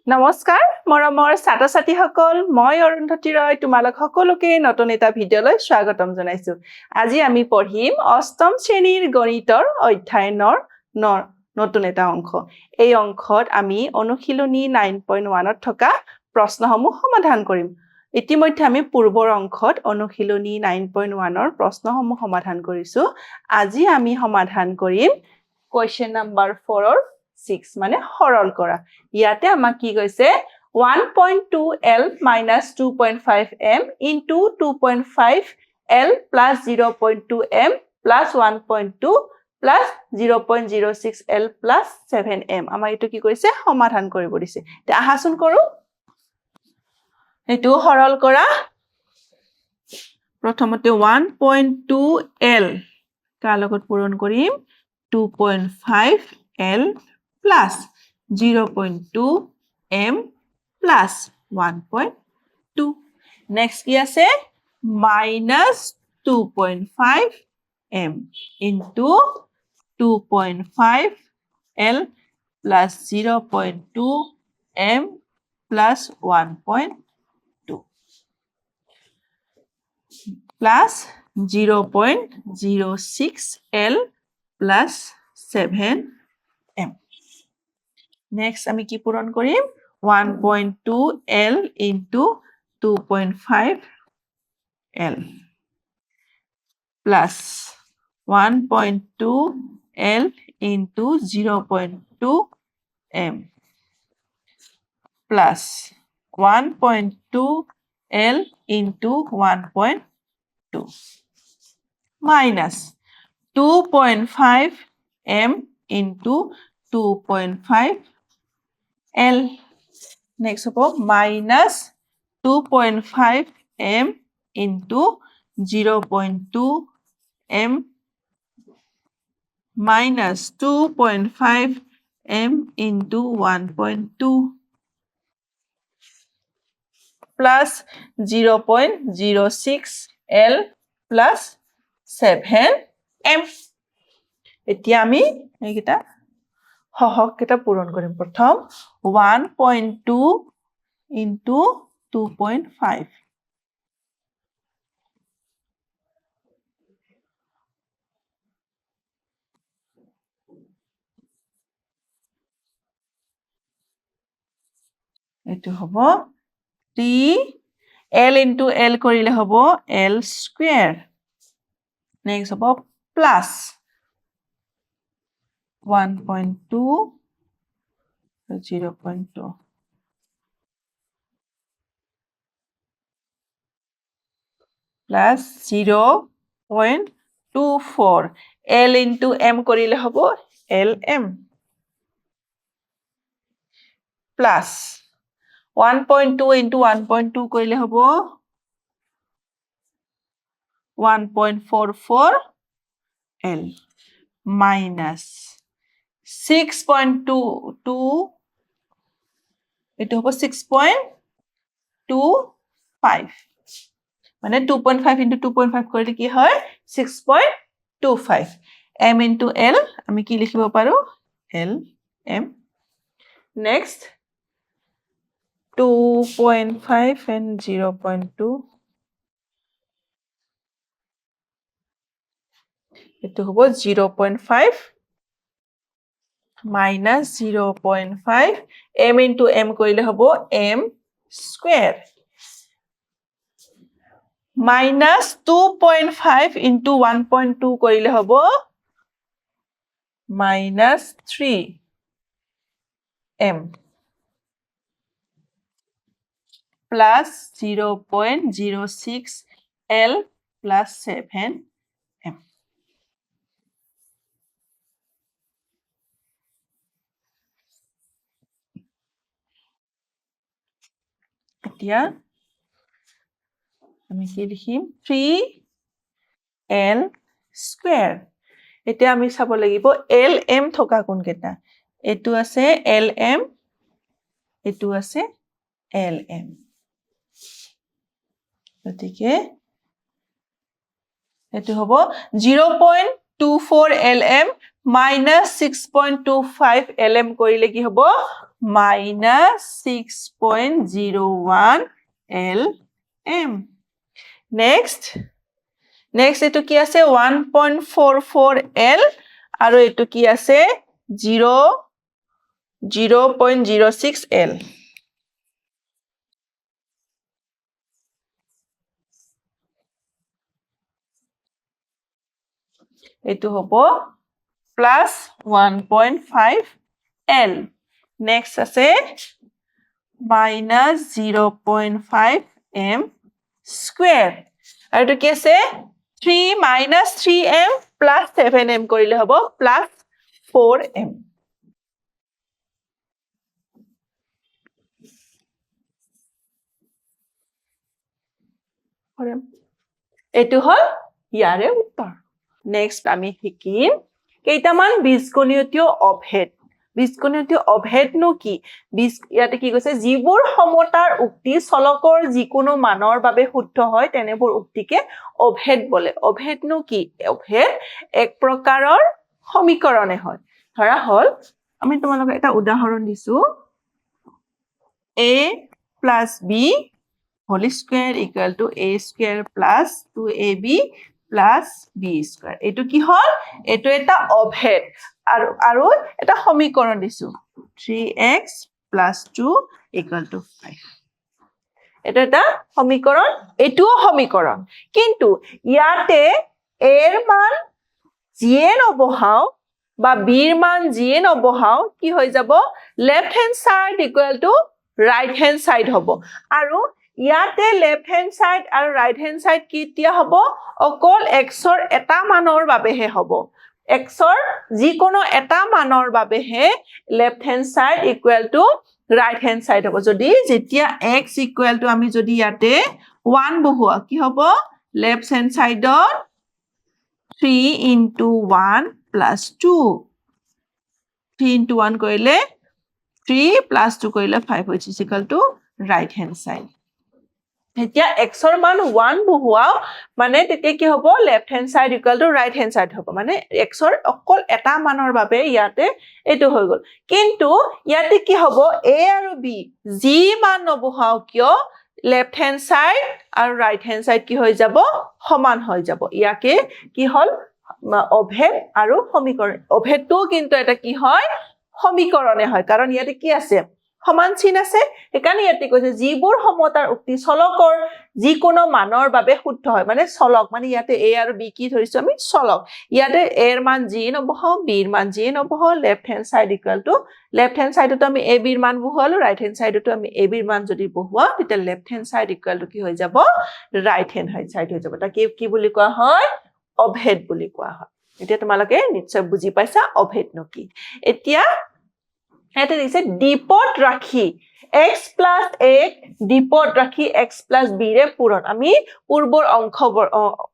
নমস্কাৰ মৰমৰ ছাত্ৰ-ছাত্ৰীসকল মই অৰুন্ধতী ৰয় তোমালোক সকলোকে নতুন এটা ভিডিঅলৈ স্বাগতম জনাইছো আজি আমি পঢ়িম অষ্টম শ্ৰেণীৰ গণিতৰ অধ্যায় 9 নতুন এটা অংশ এই অংশত আমি অনুশীলনী 9.1 ত থকা প্ৰশ্নসমূহ সমাধান কৰিম ইতিমধ্যে আমি পূৰ্বৰ অংশত অনুশীলনী 9.1 ৰ প্ৰশ্নসমূহ সমাধান কৰিছো আজি আমি সমাধান কৰিম কোৱেশ্চন নম্বৰ 4 ৰ 6 মানে সৰল কৰা ইয়াতে আমাক কি কৈছে 1.2l minus 2.5m into 2.5l plus 0.2m plus 1.2 plus 0.06l plus 7m আমাৰ এটো কি কৈছে সমাধান কৰিব দিছে তে আহাসুন কৰো এটো সৰল কৰা প্ৰথমতে 1.2l কাৰ লগত পূৰণ কৰিম 2.5l plus 0.2m plus 1.2 next কি আছে minus 2.5m into 2.5l plus 0.2m plus 1.2 plus 0.06l plus 7m next আমি কি পূৰণ কৰিম 1.2l into 2.5l plus 1.2l into 0.2m plus 1.2l into 1.2 minus 2.5m into 2.5l next hobo minus 2.5m into 0.2m minus 2.5m into 1.2 plus 0.06l plus 7m এতিয়া আমি এইটা হহক কেটা পূৰণ কৰিম প্ৰথম 1.2 into 2.5 এটো হ'ব 3l into l কৰিলে হ'ব l square next হ'ব plus 1.2 0.2 plus 0.24 l into m কৰিলে হ'ব lm plus 1.2 into 1.2 কৰিলে হ'ব 1.44l minus 6.22 এটো হ'ব 6.25 মানে 2.5 into 2.5 কৰিলে কি হয় 6.25 m into l আমি কি লিখিব পাৰো l m next 2.5 and 0.2 এটো হ'ব 0.5 minus 0.5 m into m কৰিলে হ'ব m square minus 2.5 into 1.2 কৰিলে হ'ব minus 3m plus 0.06l plus 7m এতিয়া আমি কি লিখিম 3l square এতিয়া আমি চাব লাগিব lm থকা কোন কেটা এটো আছে lm এটো আছে lm গতিকে এটো হ'ব 0.24 lm minus 6.25 lm কৰিলে কি হ'ব minus 6.01 lm next এটো কি আছে 1.44 l আৰু এটো কি আছে 0.06 l এটো হ'ব plus 1.5 l next আছে minus 0.5 m square আৰু এটো কি আছে 3 minus 3m plus 7m কৰিলে হ'ব plus 4m এটো হল ইয়াৰে উত্তৰ নেক্সট আমি শিকিম কেইটামান বীজগণিতীয় অভেদ বীজগণিতীয় অভেদনো কি ইয়াতে কি কৈছে যিবোৰ সমতাৰ উক্তি চলকৰ যিকোনো মানৰ বাবে শুদ্ধ হয় তেনেবোৰ উক্তিকে অভেদ বলে অভেদনো কি অভেদ এক প্ৰকাৰৰ সমীকৰণে হয় ধৰা হল আমি তোমালোকক এটা উদাহৰণ দিছো a plus b whole square equal to a square plus 2ab plus b square এটো কি হল এটো এটা অভেদ আৰু এটা সমীকৰণ দিছো 3x plus 2 equal to 5 এটো এটা সমীকৰণ এটোও সমীকৰণ কিন্তু ইয়াতে a এর মান যিয়ে নবহাও বা b এর মান যিয়ে নবহাও কি হৈ যাব left hand side equal two right hand side হ'ব আৰু ইয়াতে লেফট হ্যান্ড সাইড আৰু ৰাইট হ্যান্ড সাইড কিতিয়া হ'ব অকল x ৰ এটা মানৰ বাবেহে হ'ব x ৰ যিকোনো এটা মানৰ বাবেহে left hand side equal two right hand side হ'ব যদি যেতিয়া x ইকুয়াল টু আমি যদি ইয়াতে 1 বহোৱা কি হ'ব left hand সাইডত 3 into 1 plus 2 3 into 1 কৰিলে 3 plus 2 কৰিলে 5 which is equal to right hand side এতিয়া x ৰ মান 1 বহোৱাও মানে তেতিয়া কি হ'ব left hand side equal two right hand side হ'ব মানে x ৰ অকল এটা মানৰ বাবে ইয়াতে এটো হৈ গল কিন্তু ইয়াতে কি হ'ব a আৰু b যি মান নবহাও কিয় লেফট হ্যান্ড সাইড আৰু রাইট হ্যান্ড সাইড কি হৈ যাব সমান হৈ যাব ইয়াকে কি হল অভেদ আৰু সমীকৰণ অভেদটো কিন্তু এটা কি হয় সমীকৰণে হয় কাৰণ ইয়াতে কি আছে সমান চিন আছে একানি ইয়াতে কৈছে যিবোৰ সমতাৰ উক্তি চলকৰ যিকোনো মানৰ বাবে শুদ্ধ হয় মানে চলক মানে ইয়াতে a আৰু b কি ধৰিছো আমি চলক ইয়াতে a এর মান যি নবহাও b এর মান যি নবহাও left hand side equal to left hand সাইডত আমি a b এর মান বহালো রাইট হ্যান্ড সাইডত আমি a b এর মান যদি বহোৱা তেতিয়া left hand side equal two কি হৈ যাব ৰাইট হ্যান্ড সাইড হৈ যাব তাকে কি বুলি কোৱা হয় অভেদ বুলি কোৱা হয় এতিয়া তোমালোকে নিশ্চয় বুজি পাইছা অভেদনো কি এতিয়া এটা দিছে ডিপত ৰাখি x plus a ডিপত ৰাখি x plus b ৰে পূৰণ আমি পূৰ্বৰ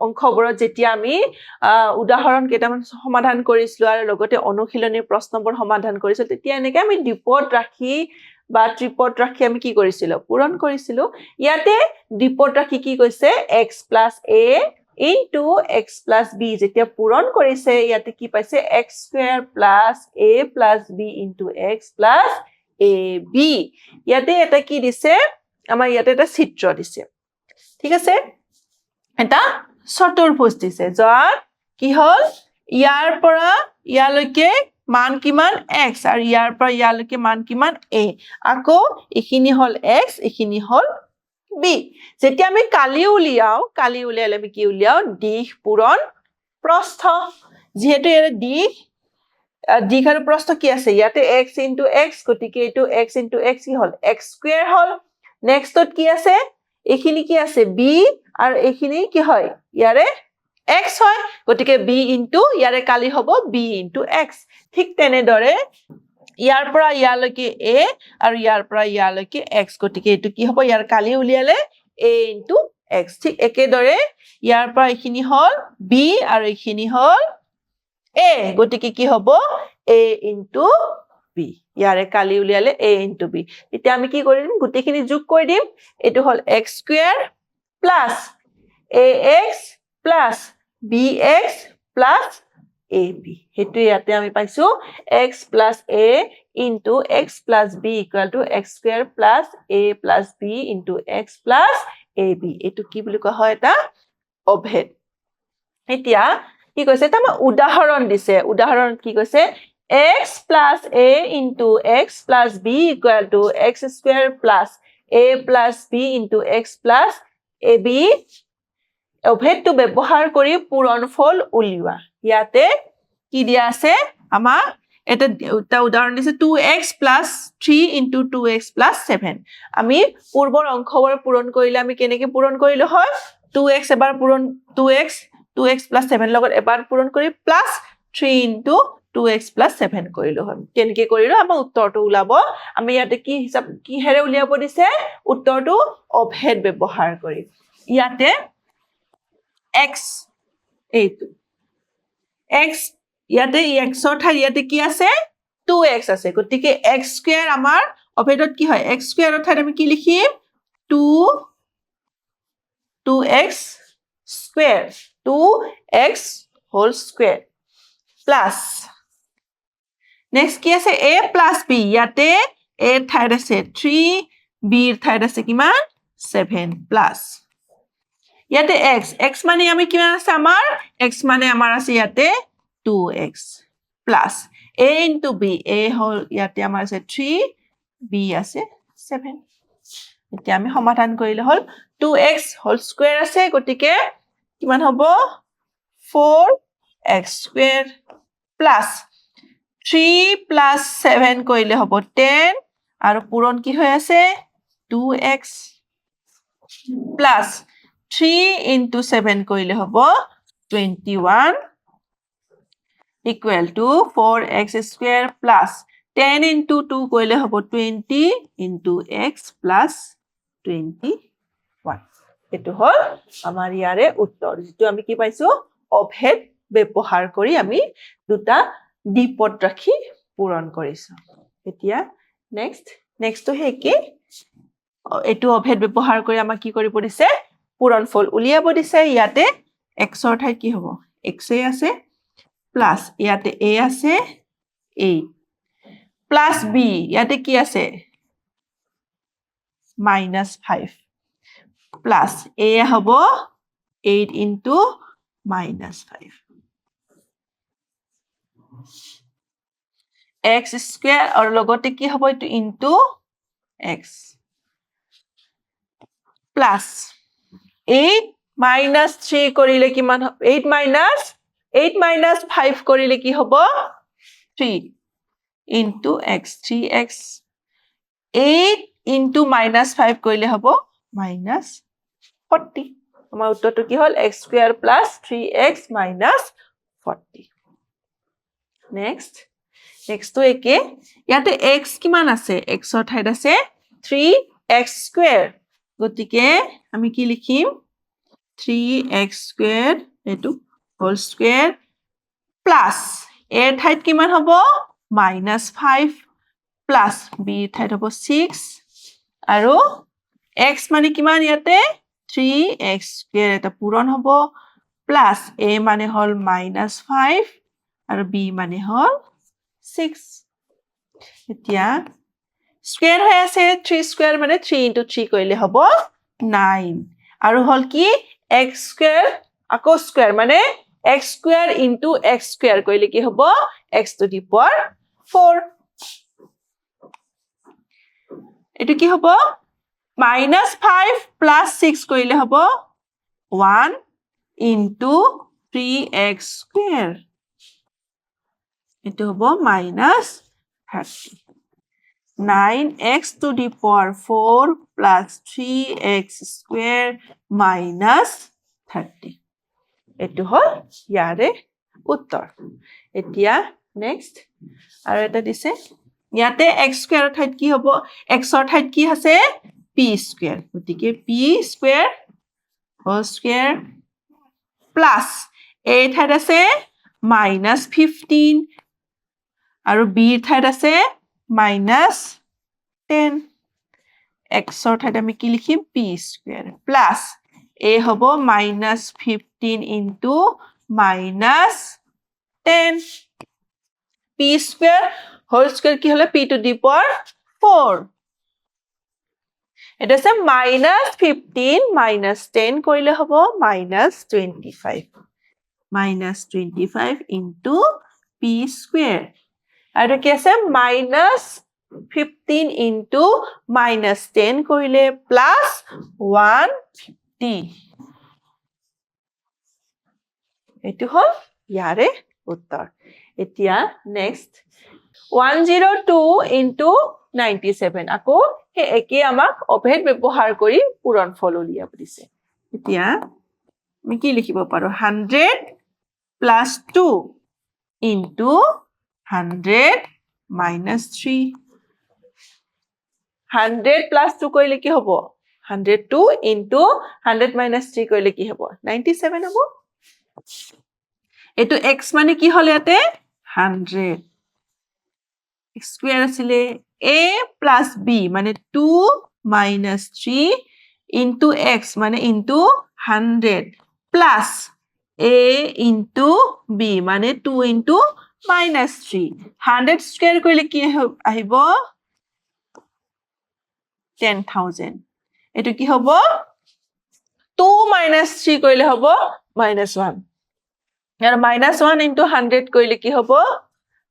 অংশবোৰত যেতিয়া আমি উদাহৰণ কেইটামান সমাধান কৰিছিলো আৰু লগতে অনুশীলনীৰ প্ৰশ্নবোৰ সমাধান কৰিছিল তেতিয়া এনেকৈ আমি ডিপত ৰাখি বা ট্ৰিপত ৰাখি আমি কি কৰিছিলো পূৰণ কৰিছিলো ইয়াতে ডিপত ৰাখি কি কৈছে x plus a into x plus b যেতিয়া পূৰণ কৰিছে ইয়াতে কি পাইছে x square plus a plus b into x plus ab ইয়াতে এটা কি দিছে আমাৰ ইয়াতে এটা চিত্ৰ দিছে ঠিক আছে এটা চতুৰ্ভুজ দিছে যাৰ কি হল ইয়াৰ পৰা ইয়ালৈকে মান কিমান x আৰু ইয়াৰ পৰা ইয়ালৈকে মান কিমান a আকৌ এখিনি হল x এখিনি হল b যেতিয়া আমি কালি উলিয়ালে আমি কি উলিয়াও দিশ পূৰণ প্ৰস্থ যেহেতু এৰ দিশ আৰু প্ৰস্থ কি আছে ইয়াতে x into x গতিকে এটো x into x কি হল x square হল নেক্সটত কি আছে এখিনি কি আছে b আৰু এখিনি কি হয় ইয়াৰে x হয় গতিকে b into ইয়াৰে কালি হ'ব b into x ঠিক তেনেদৰে ইয়াৰ পৰা ইয়ালৈকে a আৰু ইয়াৰ পৰা ইয়ালৈকে x গতিকে এটো কি হ'ব ইয়াৰ কালি উলিয়ালে a into x ঠিক একেদৰে ইয়াৰ পৰা এখিনি হল b আৰু এখিনি হল a গতিকে কি হ'ব a into b ইয়াৰে কালি উলিয়ালে a into b এতিয়া আমি কি কৰিম গুটেখিনি যোগ কৰি দিম এটো হল x square plus ax plus bx plus ab হেতু ইয়াতে আমি পাইছো x plus a into x plus b equal to x square plus a plus b into x plus ab এটো কি বুলি কোৱা হয় এটা অভেদ এতিয়া কি কৈছে এটা উদাহৰণ দিছে উদাহৰণ কি কৈছে x plus a into x plus b equal to x square plus a plus b into x plus ab অভেদটো ব্যৱহাৰ কৰি পূৰণফল উলিওৱা ইয়াতে কি দিয়া আছে আমাৰ এটা উদাহৰণ দিছে 2x plus 3 into 2x plus 7 আমি পূৰ্বৰ অংশবোৰ পূৰণ কৰিলে আমি কেনেকৈ পূৰণ কৰিলো হয় 2x এবাৰ পূৰণ 2x plus 7 লগত এবাৰ পূৰণ কৰি plus 3 into 2x plus 7 কৰিলো হয় কেনেকৈ কৰিলো আমাৰ উত্তৰটো ওলাব আমি ইয়াতে কি হিচাপ কিহেৰে উলিয়াব দিছে উত্তৰটো অভেদ ব্যৱহাৰ কৰি ইয়াতে x এইটো x ইয়াতে x ৰ ঠাইত ইয়াতে কি আছে 2x আছে গতিকে x স্কয়াৰ আমাৰ অভেদত কি হয় x স্কয়াৰৰ ঠাইত আমি কি লিখিম 2x square 2x whole square plus next কি আছে a plus b ইয়াতে a ঠাইত আছে 3 b ৰ ঠাইত আছে কিমান 7 প্লাস ইয়াতে x মানে আমি কিমান আছে আমাৰ x মানে আমাৰ আছে ইয়াতে 2x plus a into b a হল ইয়াতে আমাৰ আছে 3 b আছে 7 এতিয়া আমি সমাধান কৰিলে হল 2x হোল স্কয়াৰ আছে গতিকে কিমান হ'ব 4x স্কয়াৰ plus 3 plus 7 কৰিলে হ'ব 10 আৰু পূৰণ কি হৈ আছে 2x plus 3 into 7 কৰিলে হ'ব 21 equal to 4x square plus 10 into 2 কৰিলে হ'ব 20 into x plus 21 এটো হল আমাৰ ইয়াৰে উত্তৰ যেটো আমি কি পাইছো অভেদ ব্যৱহাৰ কৰি আমি দুটা দ্বিপদ ৰাখি পূৰণ কৰিছো এতিয়া নেক্সট তো হেকি এটো অভেদ ব্যৱহাৰ কৰি আমাক কি কৰিব দিছে পূৰণফল উলিয়াব দিছে ইয়াতে x ৰ ঠাইত কি হ'ব x আছে প্লাস ইয়াতে a আছে 8 প্লাস b ইয়াতে কি আছে -5 প্লাস a হ'ব 8 into -5 x স্কয়াৰ আৰু লগতে কি হ'ব এটো into x প্লাস 8 minus 3 কৰিলে কিমান 8 minus 5 কৰিলে কি হ'ব 3 into x 3x 8 into -5 কৰিলে হ'ব -40 আমাৰ উত্তৰটো কি হ'ল x square plus 3x minus 40 next তো একে ইয়াতে x কিমান আছে x ৰ ঠাইত আছে 3x square গতিকে আমি কি লিখিম 3x squared এটো whole square plus a ঠাইত কিমান হ'ব -5 plus b ঠাইত হ'ব 6 আৰু x মানে কিমান ইয়াতে 3x squared এটা পূৰণ হ'ব plus a মানে হল -5 আৰু b মানে হল 6 এতিয়া স্কয়াৰ হৈ আছে 3 স্কয়াৰ মানে 3 into 3 কৰিলে হ'ব 9 আৰু হল কি x square আকৌ স্কয়াৰ মানে x square into x square কৰিলে কি হ'ব x to the power 4 এটো কি হ'ব -5 plus 6 কৰিলে হ'ব 1 into 3x square এটো হ'ব -30 9x to the power 4 plus 3x square minus 30 এটো হল ইয়াৰে উত্তৰ এতিয়া নেক্সট আৰু এটা দিছে ইয়াতে x square ৰ ঠাইত কি হ'ব x ৰ ঠাইত কি আছে p square গতিকে p square whole square plus a ঠাইত আছে -15 আৰু b ঠাইত আছে -10 x ৰ ঠাইত আমি কি লিখিম p square plus a হ'ব -15 into -10 10 p square whole square কি হলে p to the power 4 এটা আছে -15 -10 কৰিলে হ'ব -25 -25 into p square আৰু কি আছে -15 into -10 কৰিলে +150 এইটো হল ইয়াৰে উত্তৰ এতিয়া নেক্সট 102 into 97 আকৌ হে একে আমাক অভেদ ব্যৱহাৰ কৰি পূৰণফল উলিয়াব দিছে এতিয়া আমি কি লিখিব পাৰো 100 plus 2 into 100 minus 3 100 plus 2 কৰিলে কি হ'ব 102 into 100 minus 3 কৰিলে কি হ'ব 97 হ'ব এটো x মানে কি হল ইয়াতে 100 square আছিলে a plus b মানে 2 minus 3 into x মানে into 100 plus a into b মানে 2 into minus 3 100 square কৰিলে কি আহিব 10,000 এটো কি হ'ব 2 minus 3 কৰিলে হ'ব -1 আৰু -1 into 100 কৰিলে কি হ'ব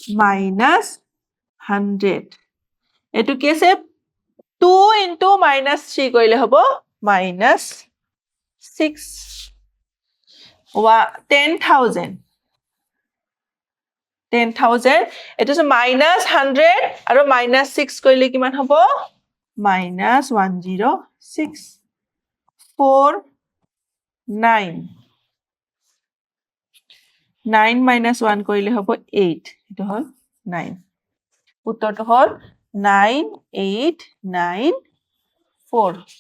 -100 এটো কি আছে 2 into -3 কৰিলে হ'ব -6 10,000 এটো আছে -100 আৰু -6 কৰিলে কিমান হ'ব -106 4 9 9 minus 1 কৰিলে হ'ব 8 এটো হল 9 উত্তৰটো হল 9894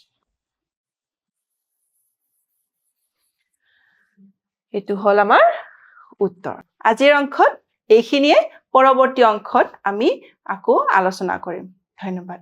এটো হল আমাৰ উত্তৰ আজিৰ অংকত এইখিনিয়ে পৰৱৰ্তী অংকত আমি আকৌ আলোচনা কৰিম ধন্যবাদ